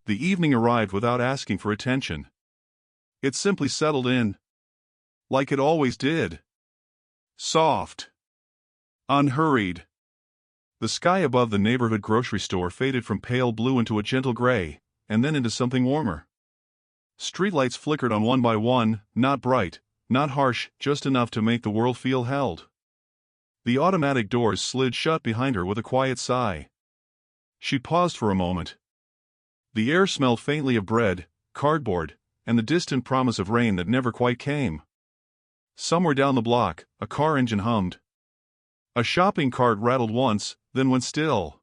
The evening arrived without asking for attention. It simply settled in. Like it always did. Soft. Unhurried. The sky above the neighborhood grocery store faded from pale blue into a gentle gray, and then into something warmer. Streetlights flickered on one by one, not bright, not harsh, just enough to make the world feel held. The automatic doors slid shut behind her with a quiet sigh. She paused for a moment. The air smelled faintly of bread, cardboard, and the distant promise of rain that never quite came. Somewhere down the block, a car engine hummed. A shopping cart rattled once, then went still.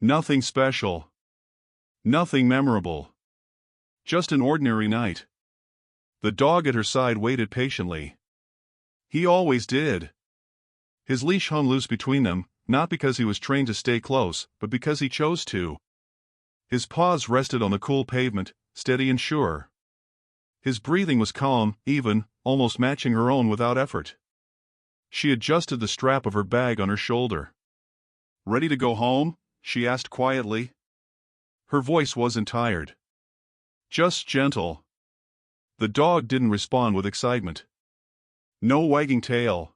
Nothing special. Nothing memorable. Just an ordinary night. The dog at her side waited patiently. He always did. His leash hung loose between them, not because he was trained to stay close, but because he chose to. His paws rested on the cool pavement, steady and sure. His breathing was calm, even, almost matching her own without effort. She adjusted the strap of her bag on her shoulder. "Ready to go home?" she asked quietly. Her voice wasn't tired. Just gentle. The dog didn't respond with excitement. No wagging tail.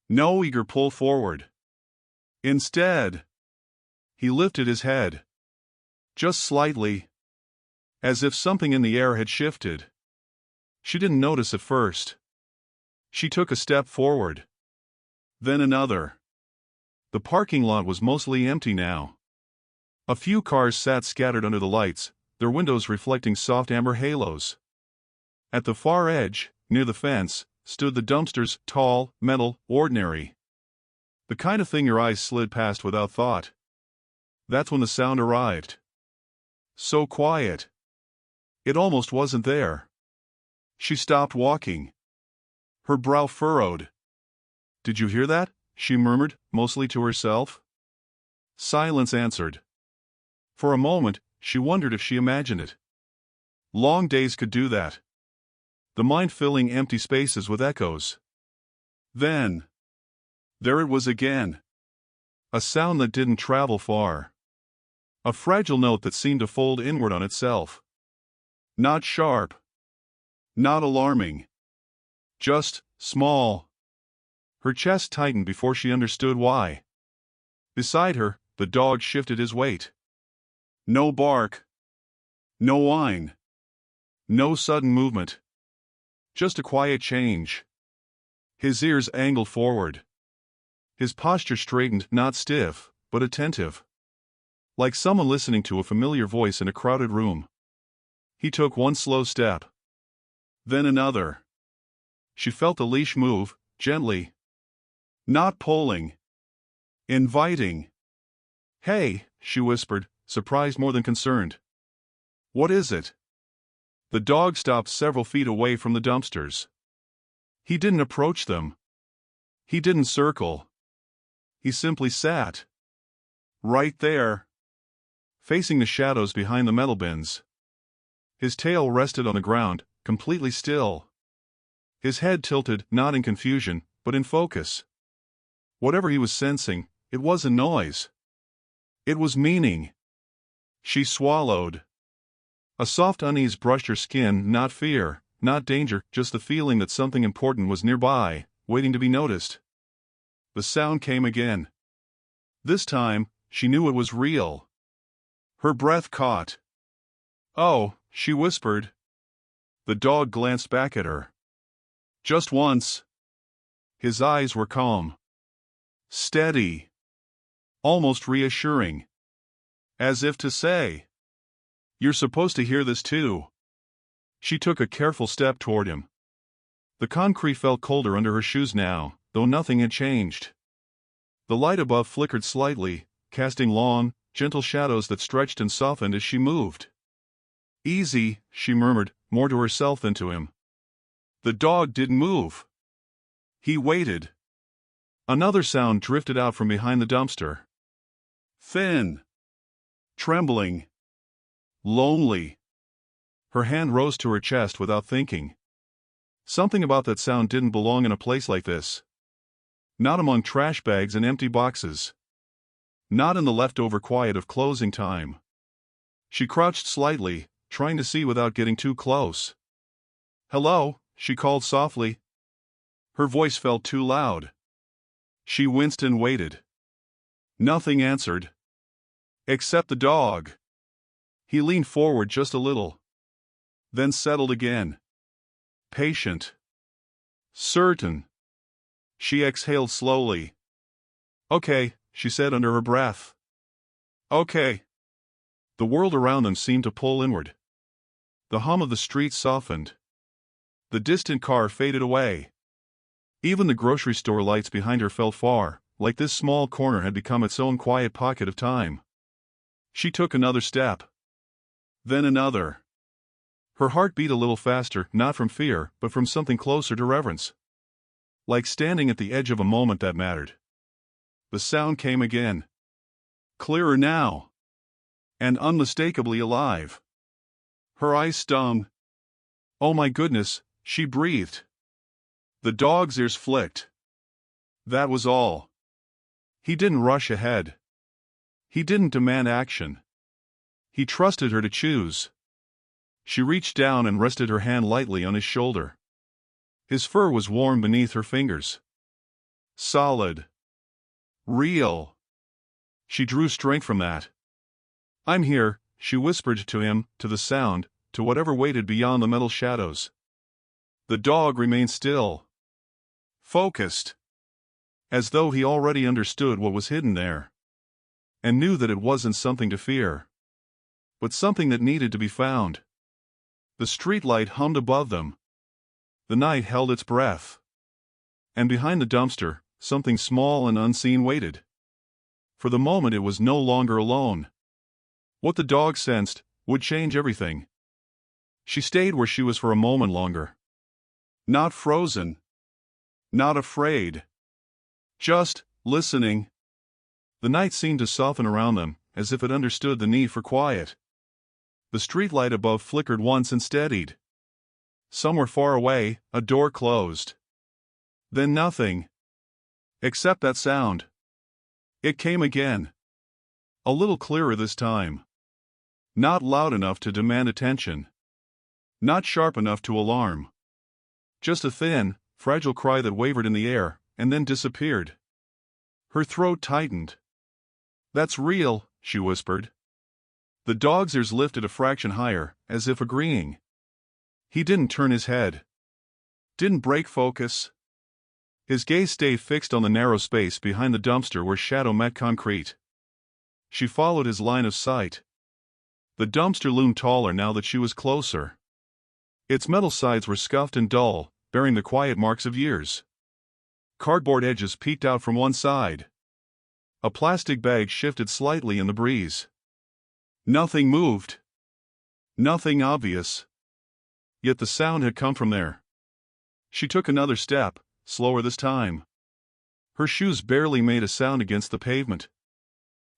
No eager pull forward. Instead, he lifted his head. Just slightly. As if something in the air had shifted. She didn't notice at first. She took a step forward. Then another. The parking lot was mostly empty now. A few cars sat scattered under the lights, their windows reflecting soft amber halos. At the far edge, near the fence, stood the dumpsters, tall, metal, ordinary. The kind of thing your eyes slid past without thought. That's when the sound arrived. So quiet. It almost wasn't there. She stopped walking. Her brow furrowed. "Did you hear that?" she murmured, mostly to herself. Silence answered. For a moment, she wondered if she imagined it. Long days could do that. The mind filling empty spaces with echoes. Then, there it was again. A sound that didn't travel far. A fragile note that seemed to fold inward on itself. Not sharp. Not alarming. Just small. Her chest tightened before she understood why. Beside her, the dog shifted his weight. No bark. No whine. No sudden movement. Just a quiet change. His ears angled forward. His posture straightened, not stiff, but attentive. Like someone listening to a familiar voice in a crowded room. He took one slow step. Then another. She felt the leash move, gently. Not pulling. Inviting. "Hey," she whispered, surprised more than concerned. "What is it?" The dog stopped several feet away from the dumpsters. He didn't approach them. He didn't circle. He simply sat. Right there. Facing the shadows behind the metal bins. His tail rested on the ground, completely still. His head tilted, not in confusion, but in focus. Whatever he was sensing, it wasn't noise. It was meaning. She swallowed. A soft unease brushed her skin, not fear, not danger, just the feeling that something important was nearby, waiting to be noticed. The sound came again. This time, she knew it was real. Her breath caught. "Oh," she whispered. The dog glanced back at her. Just once. His eyes were calm. Steady. Almost reassuring. As if to say, "You're supposed to hear this too." She took a careful step toward him. The concrete felt colder under her shoes now, though nothing had changed. The light above flickered slightly, casting long, gentle shadows that stretched and softened as she moved. "Easy," she murmured, more to herself than to him. The dog didn't move. He waited. Another sound drifted out from behind the dumpster. Thin. Trembling. Lonely. Her hand rose to her chest without thinking. Something about that sound didn't belong in a place like this. Not among trash bags and empty boxes. Not in the leftover quiet of closing time. She crouched slightly, trying to see without getting too close. "Hello," she called softly. Her voice felt too loud. She winced and waited. Nothing answered. Except the dog. He leaned forward just a little. Then settled again. Patient. Certain. She exhaled slowly. "Okay," she said under her breath. "Okay." The world around them seemed to pull inward. The hum of the street softened. The distant car faded away. Even the grocery store lights behind her felt far, like this small corner had become its own quiet pocket of time. She took another step. Then another. Her heart beat a little faster, not from fear, but from something closer to reverence. Like standing at the edge of a moment that mattered. The sound came again. Clearer now. And unmistakably alive. Her eyes stung. "Oh my goodness," she breathed. The dog's ears flicked. That was all. He didn't rush ahead. He didn't demand action. He trusted her to choose. She reached down and rested her hand lightly on his shoulder. His fur was warm beneath her fingers. Solid. Real. She drew strength from that. "I'm here," she whispered to him, to the sound, to whatever waited beyond the metal shadows. The dog remained still. Focused. As though he already understood what was hidden there. And knew that it wasn't something to fear. But something that needed to be found. The streetlight hummed above them. The night held its breath. And behind the dumpster, something small and unseen waited. For the moment it was no longer alone. What the dog sensed would change everything. She stayed where she was for a moment longer. Not frozen. Not afraid. Just listening. The night seemed to soften around them, as if it understood the need for quiet. The streetlight above flickered once and steadied. Somewhere far away, a door closed. Then nothing. Except that sound. It came again. A little clearer this time. Not loud enough to demand attention. Not sharp enough to alarm. Just a thin, fragile cry that wavered in the air, and then disappeared. Her throat tightened. "That's real," she whispered. The dog's ears lifted a fraction higher, as if agreeing. He didn't turn his head. Didn't break focus. His gaze stayed fixed on the narrow space behind the dumpster where shadow met concrete. She followed his line of sight. The dumpster loomed taller now that she was closer. Its metal sides were scuffed and dull, bearing the quiet marks of years. Cardboard edges peeked out from one side. A plastic bag shifted slightly in the breeze. Nothing moved. Nothing obvious. Yet the sound had come from there. She took another step, slower this time. Her shoes barely made a sound against the pavement.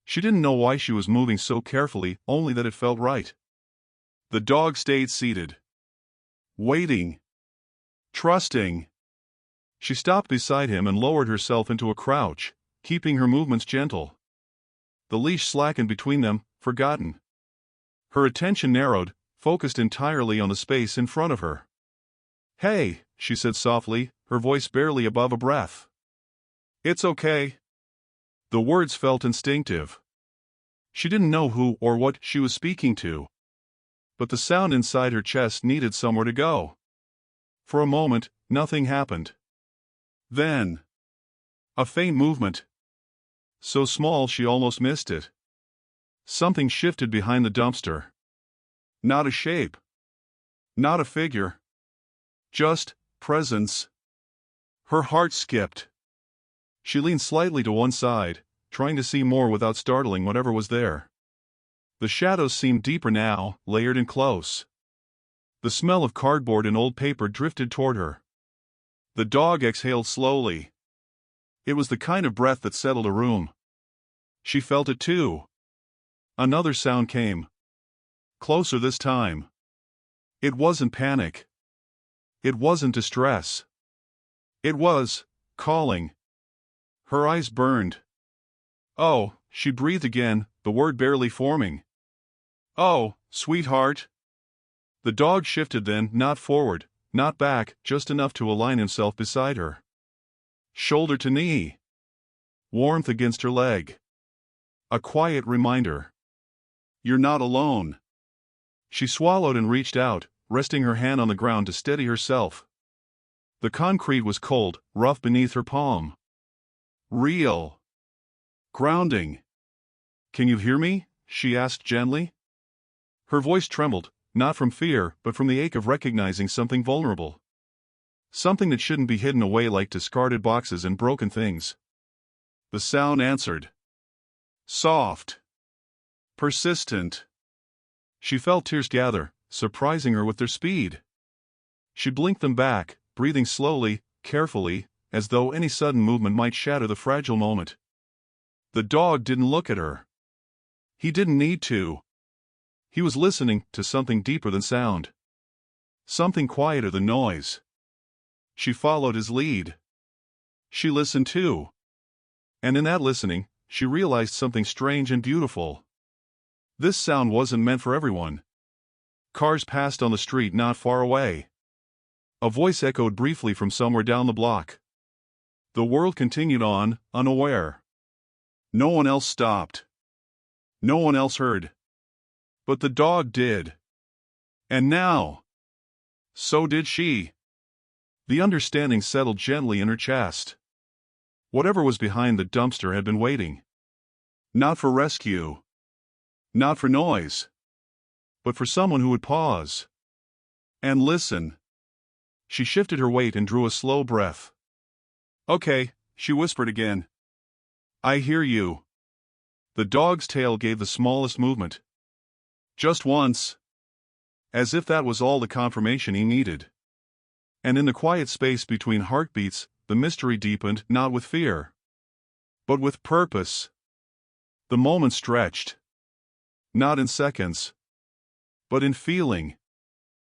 She didn't know why she was moving so carefully, only that it felt right. The dog stayed seated. Waiting. Trusting. She stopped beside him and lowered herself into a crouch, keeping her movements gentle. The leash slackened between them, forgotten. Her attention narrowed, focused entirely on the space in front of her. "Hey," she said softly, her voice barely above a breath. "It's okay." The words felt instinctive. She didn't know who or what she was speaking to. But the sound inside her chest needed somewhere to go. For a moment, nothing happened. Then, a faint movement. So small she almost missed it. Something shifted behind the dumpster. Not a shape. Not a figure. Just presence. Her heart skipped. She leaned slightly to one side, trying to see more without startling whatever was there. The shadows seemed deeper now, layered and close. The smell of cardboard and old paper drifted toward her. The dog exhaled slowly. It was the kind of breath that settled a room. She felt it too. Another sound came. Closer this time. It wasn't panic. It wasn't distress. It was calling. Her eyes burned. "Oh," she breathed again, the word barely forming. Oh, sweetheart. The dog shifted then, not forward, not back, just enough to align himself beside her. Shoulder to knee. Warmth against her leg. A quiet reminder. You're not alone. She swallowed and reached out, resting her hand on the ground to steady herself. The concrete was cold, rough beneath her palm. Real. Grounding. Can you hear me? She asked gently. Her voice trembled, not from fear, but from the ache of recognizing something vulnerable. Something that shouldn't be hidden away like discarded boxes and broken things. The sound answered. Soft. Persistent. She felt tears gather, surprising her with their speed. She blinked them back, breathing slowly, carefully, as though any sudden movement might shatter the fragile moment. The dog didn't look at her. He didn't need to. He was listening to something deeper than sound. Something quieter than noise. She followed his lead. She listened too. And in that listening, she realized something strange and beautiful. This sound wasn't meant for everyone. Cars passed on the street not far away. A voice echoed briefly from somewhere down the block. The world continued on, unaware. No one else stopped. No one else heard. But the dog did. And now. So did she. The understanding settled gently in her chest. Whatever was behind the dumpster had been waiting. Not for rescue. Not for noise. But for someone who would pause. And listen. She shifted her weight and drew a slow breath. Okay, she whispered again. I hear you. The dog's tail gave the smallest movement. Just once. As if that was all the confirmation he needed. And in the quiet space between heartbeats, the mystery deepened, not with fear, but with purpose. The moment stretched. Not in seconds, but in feeling.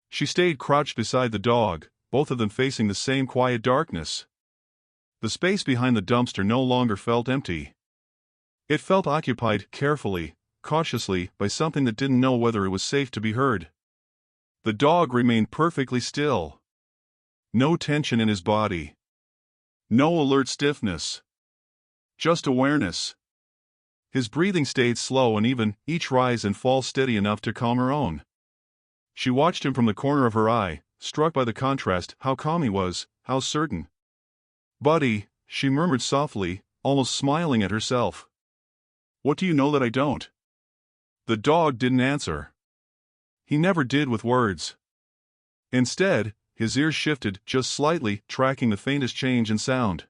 She stayed crouched beside the dog, both of them facing the same quiet darkness. The space behind the dumpster no longer felt empty. It felt occupied, carefully, cautiously, by something that didn't know whether it was safe to be heard. The dog remained perfectly still. No tension in his body. No alert stiffness. Just awareness. His breathing stayed slow and even, each rise and fall steady enough to calm her own. She watched him from the corner of her eye, struck by the contrast, how calm he was, how certain. Buddy, she murmured softly, almost smiling at herself. What do you know that I don't? The dog didn't answer. He never did with words. Instead, his ears shifted just slightly, tracking the faintest change in sound.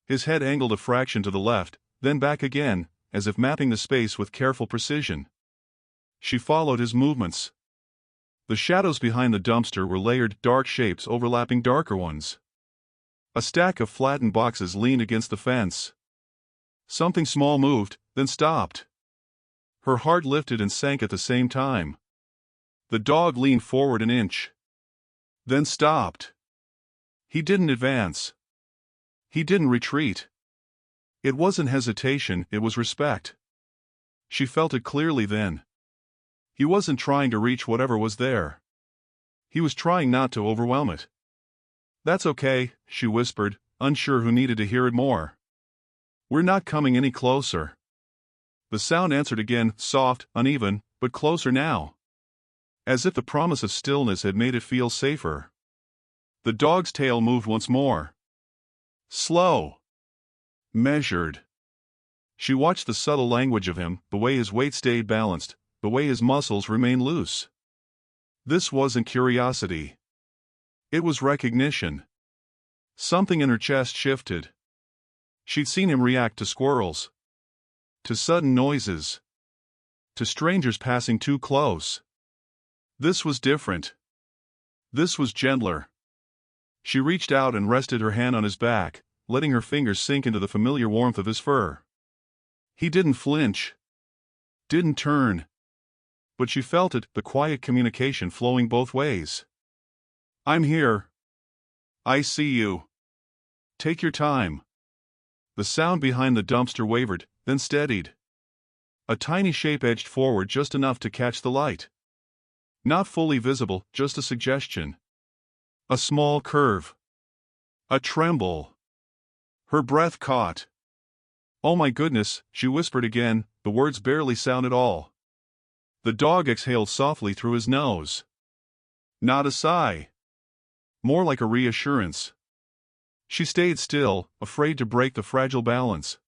His head angled a fraction to the left, then back again, as if mapping the space with careful precision. She followed his movements. The shadows behind the dumpster were layered, dark shapes overlapping darker ones. A stack of flattened boxes leaned against the fence. Something small moved, then stopped. Her heart lifted and sank at the same time. The dog leaned forward an inch. Then stopped. He didn't advance. He didn't retreat. It wasn't hesitation, it was respect. She felt it clearly then. He wasn't trying to reach whatever was there. He was trying not to overwhelm it. That's okay, she whispered, unsure who needed to hear it more. We're not coming any closer. The sound answered again, soft, uneven, but closer now. As if the promise of stillness had made it feel safer. The dog's tail moved once more. Slow. Measured. She watched the subtle language of him, the way his weight stayed balanced, the way his muscles remained loose. This wasn't curiosity. It was recognition. Something in her chest shifted. She'd seen him react to squirrels. To sudden noises. To strangers passing too close. This was different. This was gentler. She reached out and rested her hand on his back, letting her fingers sink into the familiar warmth of his fur. He didn't flinch. Didn't turn. But she felt it, the quiet communication flowing both ways. I'm here. I see you. Take your time. The sound behind the dumpster wavered, then steadied. A tiny shape edged forward just enough to catch the light. Not fully visible, just a suggestion. A small curve. A tremble. Her breath caught. "Oh my goodness," she whispered again, the words barely sound at all. The dog exhaled softly through his nose. Not a sigh. More like a reassurance. She stayed still, afraid to break the fragile balance.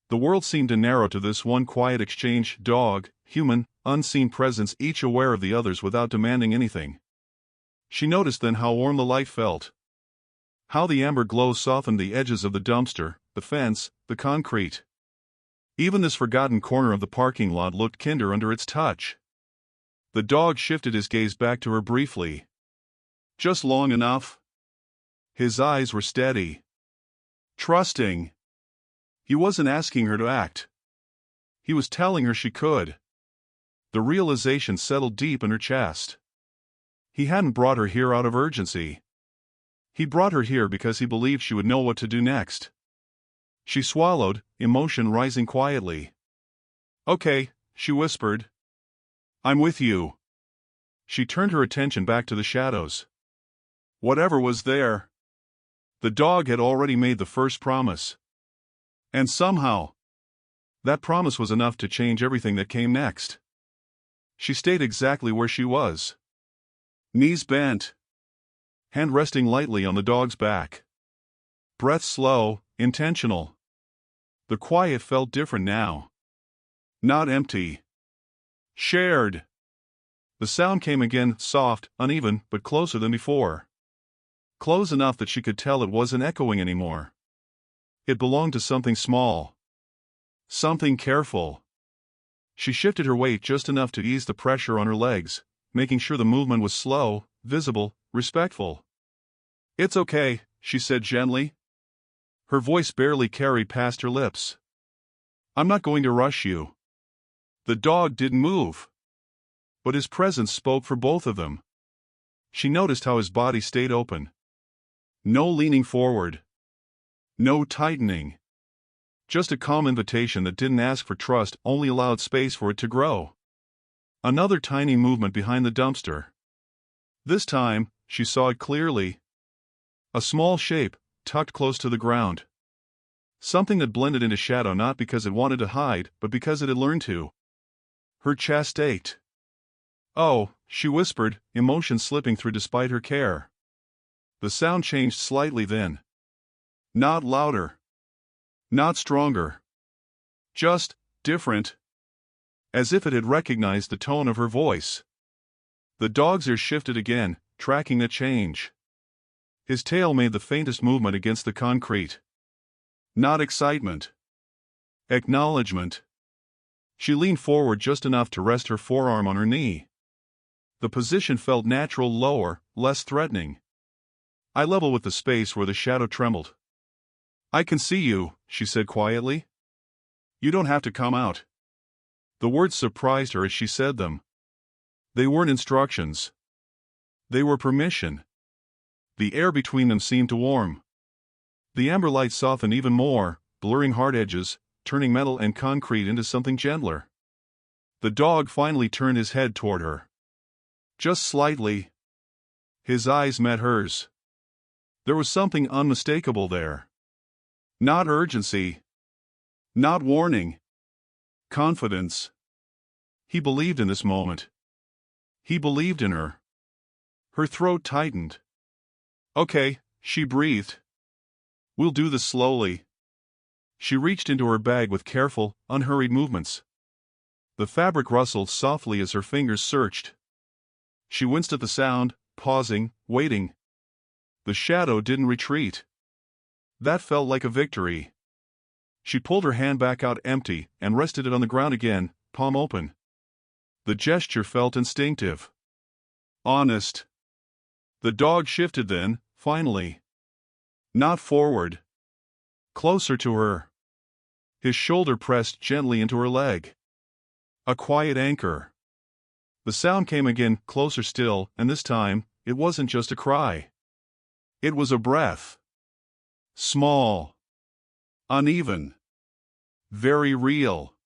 The world seemed to narrow to this one quiet exchange, dog, human, unseen presence, each aware of the others without demanding anything. She noticed then how warm the light felt. How the amber glow softened the edges of the dumpster, the fence, the concrete. Even this forgotten corner of the parking lot looked kinder under its touch. The dog shifted his gaze back to her briefly. Just long enough. His eyes were steady. Trusting. He wasn't asking her to act. He was telling her she could. The realization settled deep in her chest. He hadn't brought her here out of urgency. He brought her here because he believed she would know what to do next. She swallowed, emotion rising quietly. "Okay," she whispered. "I'm with you." She turned her attention back to the shadows. Whatever was there. The dog had already made the first promise. And somehow, that promise was enough to change everything that came next. She stayed exactly where she was. Knees bent. Hand resting lightly on the dog's back. Breath slow, intentional. The quiet felt different now. Not empty. Shared. The sound came again, soft, uneven, but closer than before. Close enough that she could tell it wasn't echoing anymore. It belonged to something small. Something careful. She shifted her weight just enough to ease the pressure on her legs, making sure the movement was slow, visible, respectful. "It's okay," she said gently. Her voice barely carried past her lips. "I'm not going to rush you." The dog didn't move. But his presence spoke for both of them. She noticed how his body stayed open. No leaning forward. No tightening. Just a calm invitation that didn't ask for trust, only allowed space for it to grow. Another tiny movement behind the dumpster. This time, she saw it clearly. A small shape, tucked close to the ground. Something that blended into shadow not because it wanted to hide, but because it had learned to. Her chest ached. "Oh," she whispered, emotion slipping through despite her care. The sound changed slightly then. Not louder. Not stronger. Just different. As if it had recognized the tone of her voice. The dog's ear shifted again, tracking the change. His tail made the faintest movement against the concrete. Not excitement. Acknowledgement. She leaned forward just enough to rest her forearm on her knee. The position felt natural, lower, less threatening. Eye level with the space where the shadow trembled. "I can see you," she said quietly. "You don't have to come out." The words surprised her as she said them. They weren't instructions. They were permission. The air between them seemed to warm. The amber light softened even more, blurring hard edges, turning metal and concrete into something gentler. The dog finally turned his head toward her. Just slightly. His eyes met hers. There was something unmistakable there. Not urgency. Not warning. Confidence. He believed in this moment. He believed in her. Her throat tightened. "Okay," she breathed. "We'll do this slowly." She reached into her bag with careful, unhurried movements. The fabric rustled softly as her fingers searched. She winced at the sound, pausing, waiting. The shadow didn't retreat. That felt like a victory. She pulled her hand back out empty and rested it on the ground again, palm open. The gesture felt instinctive. Honest. The dog shifted then, finally. Not forward. Closer to her. His shoulder pressed gently into her leg. A quiet anchor. The sound came again, closer still, and this time, it wasn't just a cry. It was a breath. Small. Uneven. Very real.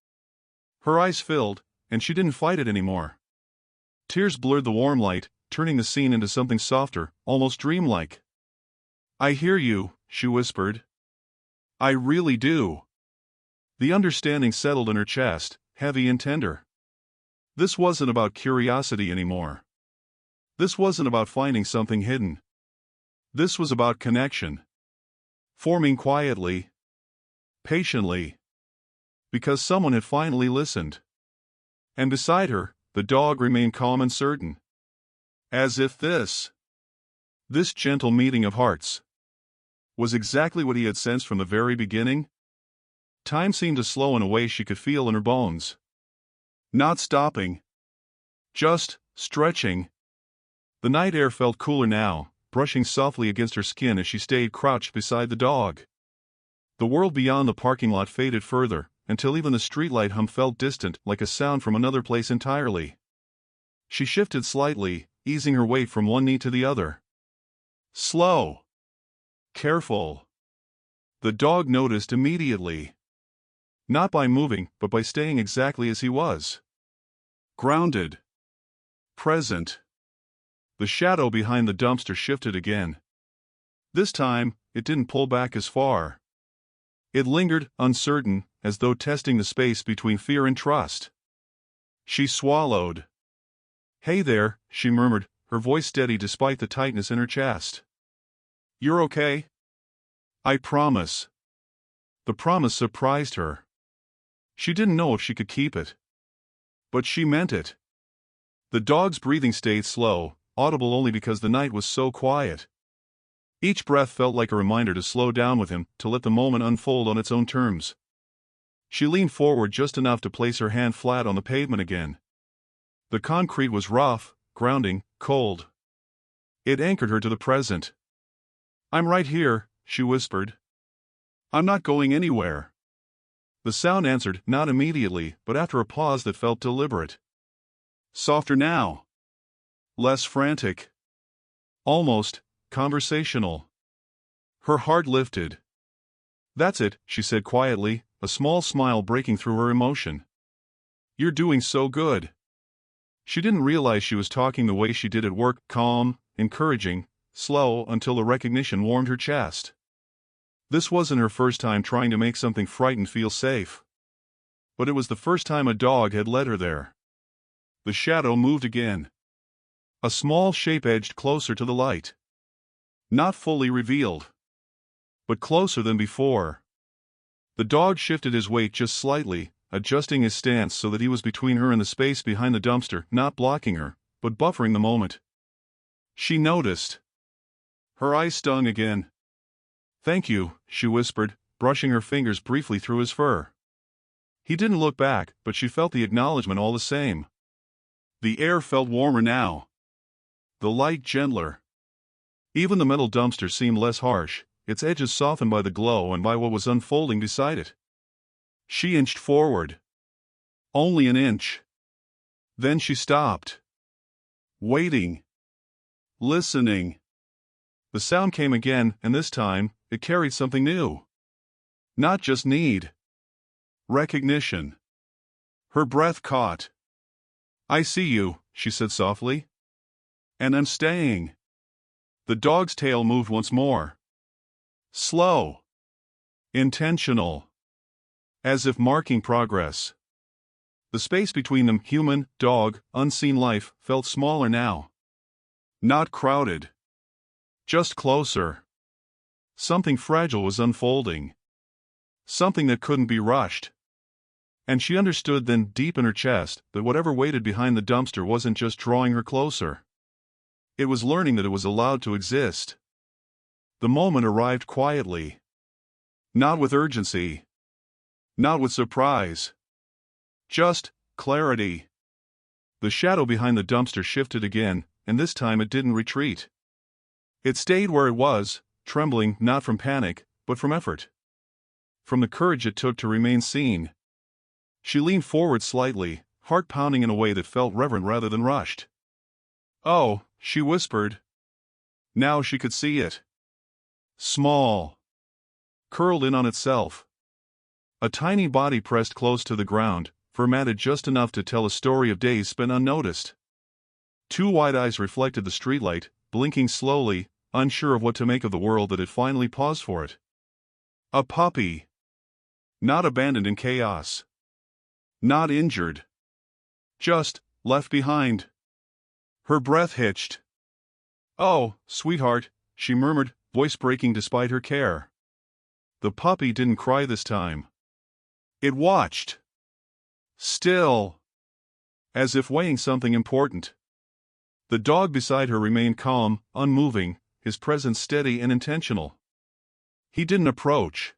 Her eyes filled, and she didn't fight it anymore. Tears blurred the warm light, turning the scene into something softer, almost dreamlike. "I hear you," she whispered. "I really do." The understanding settled in her chest, heavy and tender. This wasn't about curiosity anymore. This wasn't about finding something hidden. This was about connection. Forming quietly, patiently, because someone had finally listened. And beside her, the dog remained calm and certain. As if this gentle meeting of hearts, was exactly what he had sensed from the very beginning. Time seemed to slow in a way she could feel in her bones. Not stopping. Just stretching. The night air felt cooler now, brushing softly against her skin as she stayed crouched beside the dog. The world beyond the parking lot faded further, until even the streetlight hum felt distant, like a sound from another place entirely. She shifted slightly, easing her weight from one knee to the other. Slow. Careful. The dog noticed immediately. Not by moving, but by staying exactly as he was. Grounded. Present. The shadow behind the dumpster shifted again. This time, it didn't pull back as far. It lingered, uncertain, as though testing the space between fear and trust. She swallowed. "Hey there," she murmured, her voice steady despite the tightness in her chest. "You're okay?" "I promise." The promise surprised her. She didn't know if she could keep it. But she meant it. The dog's breathing stayed slow, audible only because the night was so quiet. Each breath felt like a reminder to slow down with him, to let the moment unfold on its own terms. She leaned forward just enough to place her hand flat on the pavement again. The concrete was rough, grounding, cold. It anchored her to the present. "I'm right here," she whispered. "I'm not going anywhere." The sound answered, not immediately, but after a pause that felt deliberate. Softer now. Less frantic. Almost conversational. Her heart lifted. "That's it," she said quietly, a small smile breaking through her emotion. "You're doing so good." She didn't realize she was talking the way she did at work, calm, encouraging, slow, until the recognition warmed her chest. This wasn't her first time trying to make something frightened feel safe. But it was the first time a dog had led her there. The shadow moved again. A small shape edged closer to the light. Not fully revealed, but closer than before. The dog shifted his weight just slightly, adjusting his stance so that he was between her and the space behind the dumpster, not blocking her, but buffering the moment. She noticed. Her eyes stung again. "Thank you," she whispered, brushing her fingers briefly through his fur. He didn't look back, but she felt the acknowledgement all the same. The air felt warmer now. The light gentler. Even the metal dumpster seemed less harsh, its edges softened by the glow and by what was unfolding beside it. She inched forward. Only an inch. Then she stopped. Waiting. Listening. The sound came again, and this time, it carried something new. Not just need. Recognition. Her breath caught. "I see you," she said softly. "And I'm staying." The dog's tail moved once more. Slow. Intentional. As if marking progress. The space between them, human, dog, unseen life, felt smaller now. Not crowded. Just closer. Something fragile was unfolding. Something that couldn't be rushed. And she understood then, deep in her chest, that whatever waited behind the dumpster wasn't just drawing her closer. It was learning that it was allowed to exist. The moment arrived quietly. Not with urgency. Not with surprise. Just clarity. The shadow behind the dumpster shifted again, and this time it didn't retreat. It stayed where it was, trembling not from panic, but from effort. From the courage it took to remain seen. She leaned forward slightly, heart pounding in a way that felt reverent rather than rushed. "Oh," she whispered. Now she could see it. Small. Curled in on itself. A tiny body pressed close to the ground, fur matted just enough to tell a story of days spent unnoticed. Two wide eyes reflected the streetlight, blinking slowly, unsure of what to make of the world that had finally paused for it. A puppy. Not abandoned in chaos. Not injured. Just left behind. Her breath hitched. "Oh, sweetheart," she murmured, voice breaking despite her care. The puppy didn't cry this time. It watched. Still. As if weighing something important. The dog beside her remained calm, unmoving, his presence steady and intentional. He didn't approach.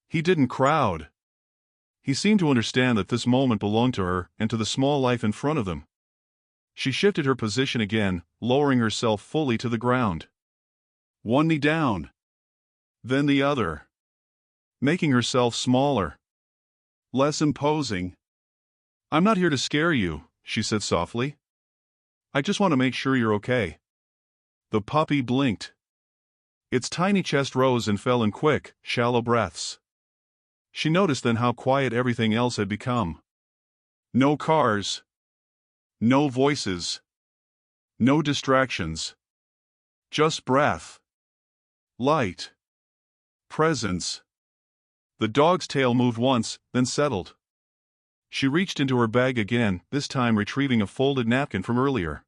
He didn't crowd. He seemed to understand that this moment belonged to her and to the small life in front of them. She shifted her position again, lowering herself fully to the ground. One knee down. Then the other. Making herself smaller. Less imposing. "I'm not here to scare you," she said softly. "I just want to make sure you're okay." The puppy blinked. Its tiny chest rose and fell in quick, shallow breaths. She noticed then how quiet everything else had become. No cars. No voices. No distractions. Just breath. Light. Presence. The dog's tail moved once, then settled. She reached into her bag again, this time retrieving a folded napkin from earlier.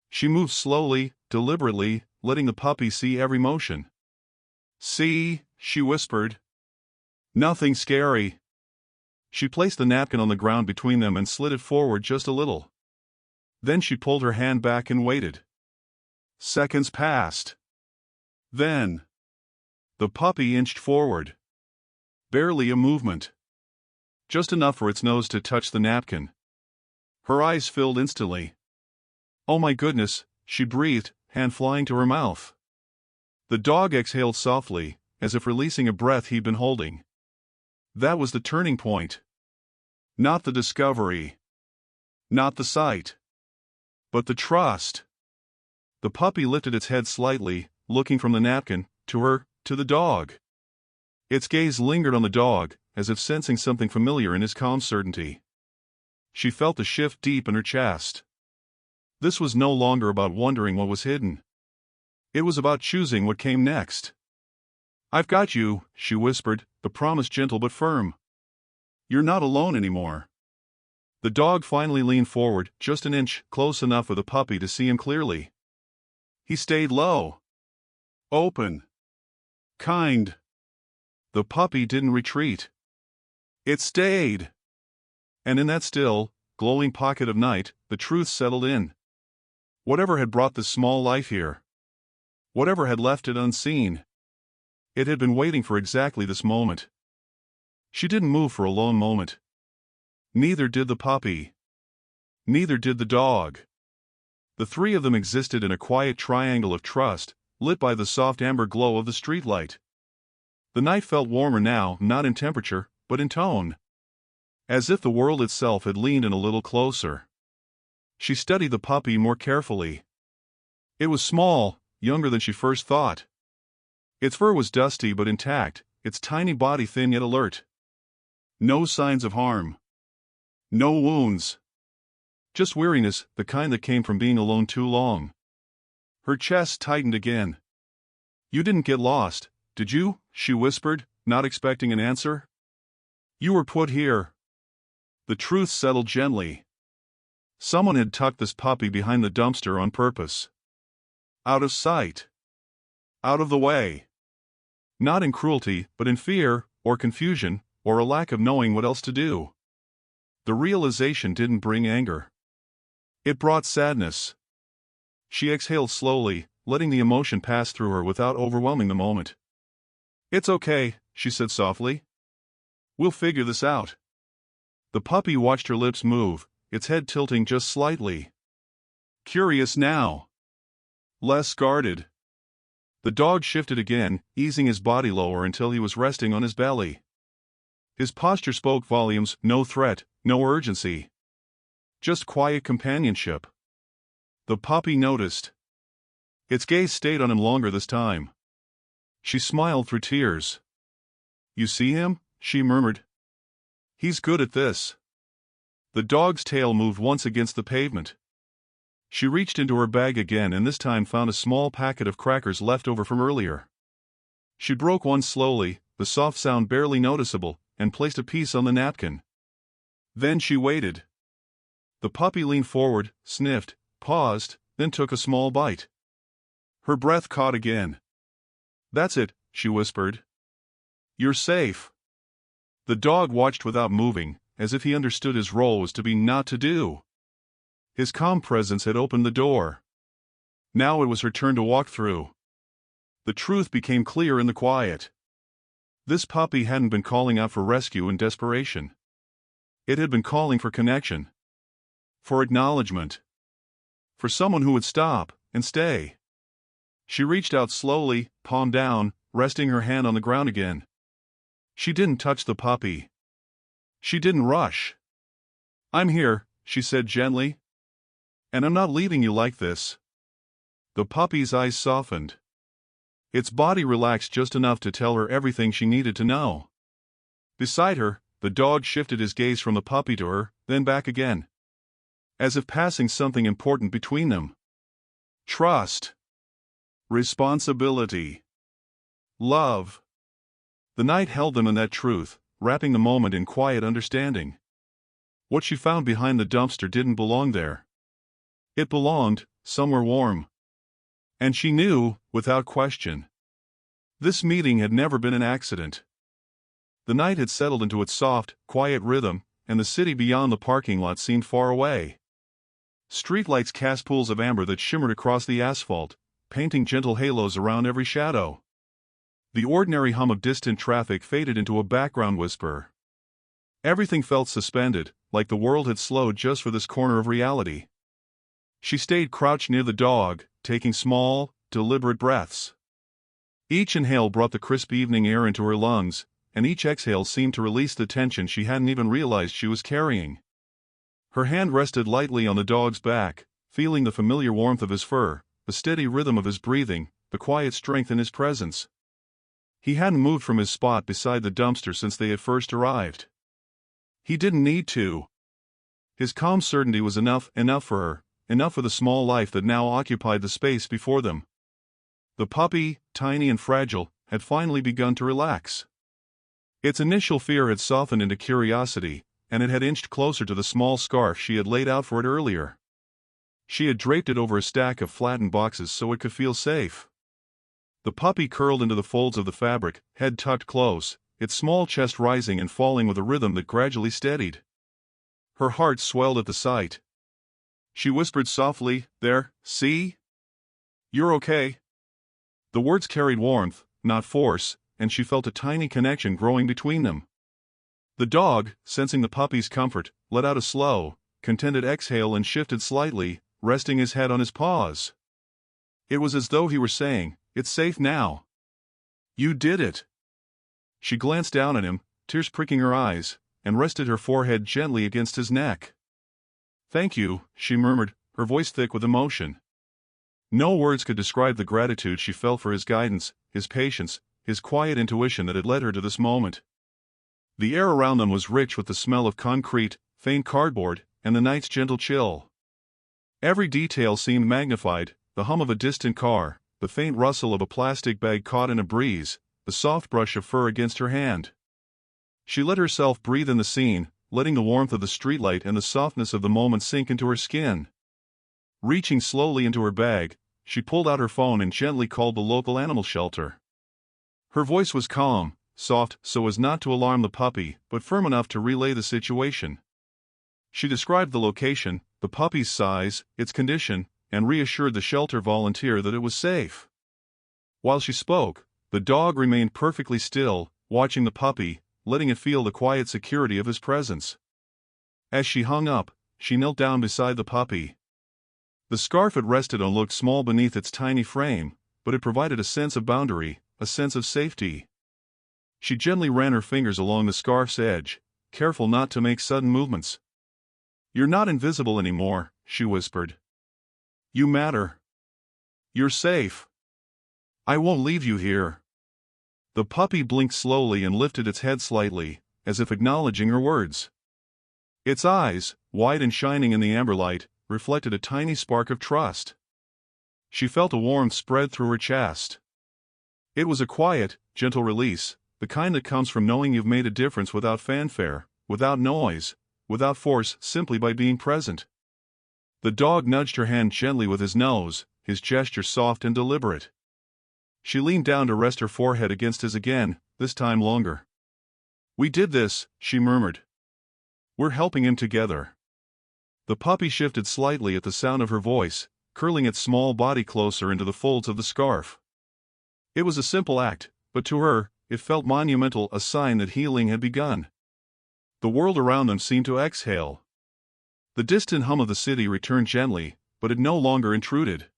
She moved slowly, deliberately, letting the puppy see every motion. "See," she whispered. "Nothing scary." She placed the napkin on the ground between them and slid it forward just a little. Then she pulled her hand back and waited. Seconds passed. Then the puppy inched forward. Barely a movement. Just enough for its nose to touch the napkin. Her eyes filled instantly. "Oh my goodness," she breathed, hand flying to her mouth. The dog exhaled softly, as if releasing a breath he'd been holding. That was the turning point. Not the discovery. Not the sight. But the trust. The puppy lifted its head slightly, looking from the napkin, to her, to the dog. Its gaze lingered on the dog, as if sensing something familiar in his calm certainty. She felt the shift deep in her chest. This was no longer about wondering what was hidden. It was about choosing what came next. "I've got you," she whispered, the promise gentle but firm. "You're not alone anymore." The dog finally leaned forward, just an inch, close enough for the puppy to see him clearly. He stayed low. Open. Kind. The puppy didn't retreat. It stayed. And in that still, glowing pocket of night, the truth settled in. Whatever had brought this small life here, whatever had left it unseen, it had been waiting for exactly this moment. She didn't move for a lone moment. Neither did the puppy. Neither did the dog. The three of them existed in a quiet triangle of trust, lit by the soft amber glow of the streetlight. The night felt warmer now, not in temperature, but in tone. As if the world itself had leaned in a little closer. She studied the puppy more carefully. It was small, younger than she first thought. Its fur was dusty but intact, its tiny body thin yet alert. No signs of harm. No wounds. Just weariness, the kind that came from being alone too long. Her chest tightened again. "You didn't get lost, did you?" she whispered, not expecting an answer. "You were put here." The truth settled gently. Someone had tucked this puppy behind the dumpster on purpose. Out of sight. Out of the way. Not in cruelty, but in fear, or confusion, or a lack of knowing what else to do. The realization didn't bring anger. It brought sadness. She exhaled slowly, letting the emotion pass through her without overwhelming the moment. "It's okay," she said softly. "We'll figure this out." The puppy watched her lips move, its head tilting just slightly. Curious now. Less guarded. The dog shifted again, easing his body lower until he was resting on his belly. His posture spoke volumes, no threat, no urgency. Just quiet companionship. The puppy noticed. Its gaze stayed on him longer this time. She smiled through tears. "You see him?" she murmured. "He's good at this." The dog's tail moved once against the pavement. She reached into her bag again and this time found a small packet of crackers left over from earlier. She broke one slowly, the soft sound barely noticeable, and placed a piece on the napkin. Then she waited. The puppy leaned forward, sniffed, paused, then took a small bite. Her breath caught again. "That's it," she whispered. "You're safe." The dog watched without moving, as if he understood his role was to be not to do. His calm presence had opened the door. Now it was her turn to walk through. The truth became clear in the quiet. This puppy hadn't been calling out for rescue in desperation. It had been calling for connection. For acknowledgement. For someone who would stop and stay. She reached out slowly, palm down, resting her hand on the ground again. She didn't touch the puppy. She didn't rush. "I'm here," she said gently. "And I'm not leaving you like this." The puppy's eyes softened. Its body relaxed just enough to tell her everything she needed to know. Beside her, the dog shifted his gaze from the puppy to her, then back again. As if passing something important between them. Trust. Responsibility. Love. The night held them in that truth, wrapping the moment in quiet understanding. What she found behind the dumpster didn't belong there. It belonged somewhere warm. And she knew, without question. This meeting had never been an accident. The night had settled into its soft, quiet rhythm, and the city beyond the parking lot seemed far away. Streetlights cast pools of amber that shimmered across the asphalt, painting gentle halos around every shadow. The ordinary hum of distant traffic faded into a background whisper. Everything felt suspended, like the world had slowed just for this corner of reality. She stayed crouched near the dog, taking small, deliberate breaths. Each inhale brought the crisp evening air into her lungs, and each exhale seemed to release the tension she hadn't even realized she was carrying. Her hand rested lightly on the dog's back, feeling the familiar warmth of his fur, the steady rhythm of his breathing, the quiet strength in his presence. He hadn't moved from his spot beside the dumpster since they had first arrived. He didn't need to. His calm certainty was enough for her. Enough for the small life that now occupied the space before them. The puppy, tiny and fragile, had finally begun to relax. Its initial fear had softened into curiosity, and it had inched closer to the small scarf she had laid out for it earlier. She had draped it over a stack of flattened boxes so it could feel safe. The puppy curled into the folds of the fabric, head tucked close, its small chest rising and falling with a rhythm that gradually steadied. Her heart swelled at the sight. She whispered softly, "There, see? You're okay." The words carried warmth, not force, and she felt a tiny connection growing between them. The dog, sensing the puppy's comfort, let out a slow, contented exhale and shifted slightly, resting his head on his paws. It was as though he were saying, "It's safe now. You did it." She glanced down at him, tears pricking her eyes, and rested her forehead gently against his neck. "Thank you," she murmured, her voice thick with emotion. No words could describe the gratitude she felt for his guidance, his patience, his quiet intuition that had led her to this moment. The air around them was rich with the smell of concrete, faint cardboard, and the night's gentle chill. Every detail seemed magnified, the hum of a distant car, the faint rustle of a plastic bag caught in a breeze, the soft brush of fur against her hand. She let herself breathe in the scene, letting the warmth of the streetlight and the softness of the moment sink into her skin. Reaching slowly into her bag, she pulled out her phone and gently called the local animal shelter. Her voice was calm, soft so as not to alarm the puppy, but firm enough to relay the situation. She described the location, the puppy's size, its condition, and reassured the shelter volunteer that it was safe. While she spoke, the dog remained perfectly still, watching the puppy, letting it feel the quiet security of his presence. As she hung up, she knelt down beside the puppy. The scarf it rested on looked small beneath its tiny frame, but it provided a sense of boundary, a sense of safety. She gently ran her fingers along the scarf's edge, careful not to make sudden movements. "You're not invisible anymore," she whispered. "You matter. You're safe. I won't leave you here." The puppy blinked slowly and lifted its head slightly, as if acknowledging her words. Its eyes, wide and shining in the amber light, reflected a tiny spark of trust. She felt a warmth spread through her chest. It was a quiet, gentle release, the kind that comes from knowing you've made a difference without fanfare, without noise, without force, simply by being present. The dog nudged her hand gently with his nose, his gesture soft and deliberate. She leaned down to rest her forehead against his again, this time longer. "We did this," she murmured. "We're helping him together." The puppy shifted slightly at the sound of her voice, curling its small body closer into the folds of the scarf. It was a simple act, but to her, it felt monumental, a sign that healing had begun. The world around them seemed to exhale. The distant hum of the city returned gently, but it no longer intruded.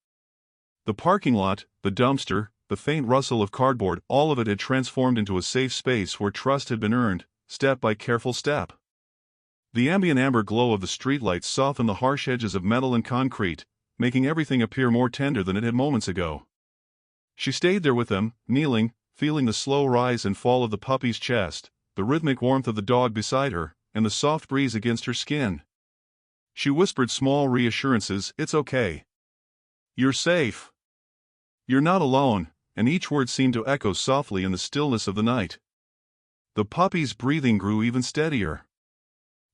The parking lot, the dumpster, the faint rustle of cardboard, all of it had transformed into a safe space where trust had been earned, step by careful step. The ambient amber glow of the streetlights softened the harsh edges of metal and concrete, making everything appear more tender than it had moments ago. She stayed there with them, kneeling, feeling the slow rise and fall of the puppy's chest, the rhythmic warmth of the dog beside her, and the soft breeze against her skin. She whispered small reassurances, "It's okay. You're safe. You're not alone," and each word seemed to echo softly in the stillness of the night. The puppy's breathing grew even steadier.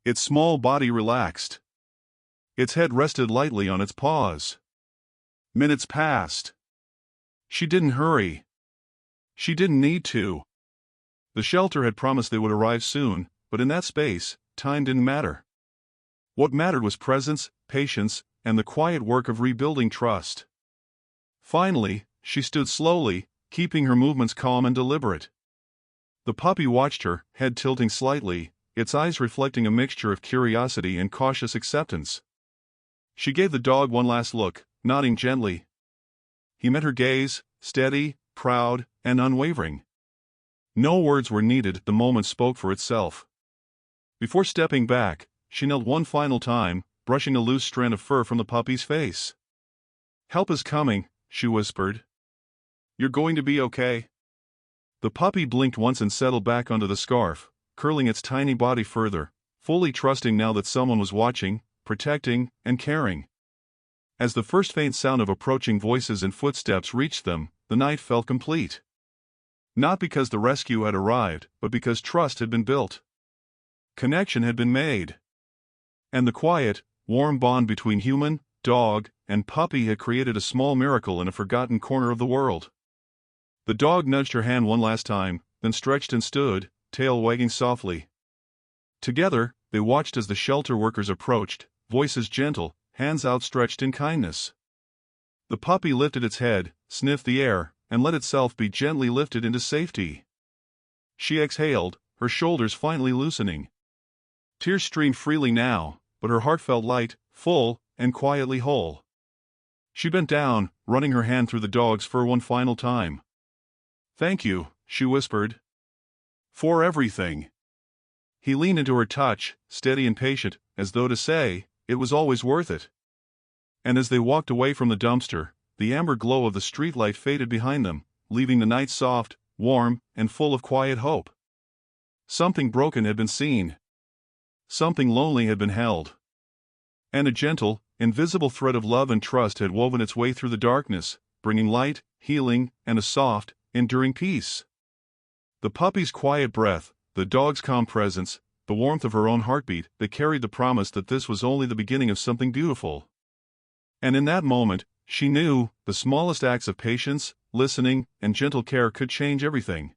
Its small body relaxed. Its head rested lightly on its paws. Minutes passed. She didn't hurry. She didn't need to. The shelter had promised they would arrive soon, but in that space, time didn't matter. What mattered was presence, patience, and the quiet work of rebuilding trust. Finally, she stood slowly, keeping her movements calm and deliberate. The puppy watched her, head tilting slightly, its eyes reflecting a mixture of curiosity and cautious acceptance. She gave the dog one last look, nodding gently. He met her gaze, steady, proud, and unwavering. No words were needed, the moment spoke for itself. Before stepping back, she knelt one final time, brushing a loose strand of fur from the puppy's face. "Help is coming," she whispered. "You're going to be okay." The puppy blinked once and settled back onto the scarf, curling its tiny body further, fully trusting now that someone was watching, protecting, and caring. As the first faint sound of approaching voices and footsteps reached them, the night felt complete. Not because the rescue had arrived, but because trust had been built. Connection had been made. And the quiet, warm bond between human, dog, and puppy had created a small miracle in a forgotten corner of the world. The dog nudged her hand one last time, then stretched and stood, tail wagging softly. Together, they watched as the shelter workers approached, voices gentle, hands outstretched in kindness. The puppy lifted its head, sniffed the air, and let itself be gently lifted into safety. She exhaled, her shoulders finally loosening. Tears streamed freely now, but her heart felt light, full, and quietly whole. She bent down, running her hand through the dog's fur one final time. "Thank you," she whispered. "For everything." He leaned into her touch, steady and patient, as though to say, it was always worth it. And as they walked away from the dumpster, the amber glow of the streetlight faded behind them, leaving the night soft, warm, and full of quiet hope. Something broken had been seen. Something lonely had been held. And a gentle, invisible thread of love and trust had woven its way through the darkness, bringing light, healing, and a soft, enduring peace. The puppy's quiet breath, the dog's calm presence, the warmth of her own heartbeat, they carried the promise that this was only the beginning of something beautiful. And in that moment, she knew, the smallest acts of patience, listening, and gentle care could change everything.